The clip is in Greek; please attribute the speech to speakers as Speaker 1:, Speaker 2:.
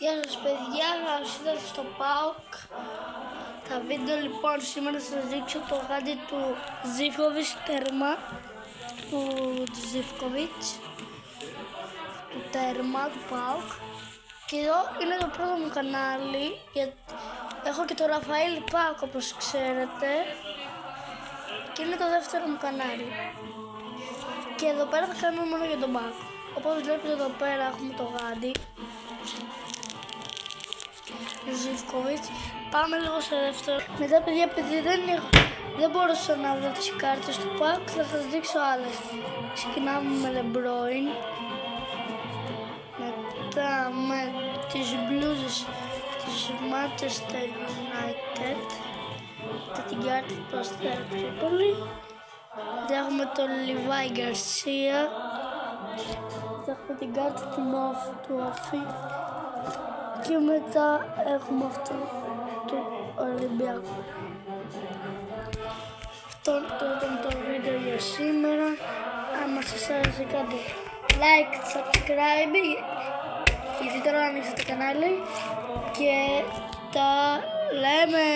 Speaker 1: Γεια σας παιδιά, καλώς ήρθατε στο ΠΑΟΚ. Τα βίντεο λοιπόν σήμερα θα σας δείξω το γάντι του Ζίβκοβιτς τέρμα, του τέρμα του ΠΑΟΚ. Και εδώ είναι το πρώτο μου κανάλι, γιατί έχω και το Ραφαήλ ΠΑΟΚ όπως ξέρετε. Και είναι το δεύτερο μου κανάλι. Και εδώ πέρα θα κάνουμε μόνο για τον ΠΑΟΚ. Όπως βλέπετε εδώ πέρα έχουμε το γάντι του Ζίβκοβιτς. Πάμε λίγο στο δεύτερο. Μετά παιδιά, επειδή δεν μπορούσα να βρω τις κάρτες του ΠΑΟΚ, θα σας δείξω άλλες. Ξεκινάμε με Λεμπρόιν. Μετά με τις μπλούζες της Manchester United. Μετά την κάρτα του Αστέρα Τρίπολη. Μετά έχουμε τον Λιβάι Γκαρσία. Μετά έχουμε την κάρτα του Όφη. Και μετά έχουμε αυτό του Ολυμπιακού. Αυτό ήταν το βίντεο για σήμερα. Άμα σας άρεσε κάντε like, subscribe, γιατί τώρα ανοίξτε το κανάλι και τα λέμε.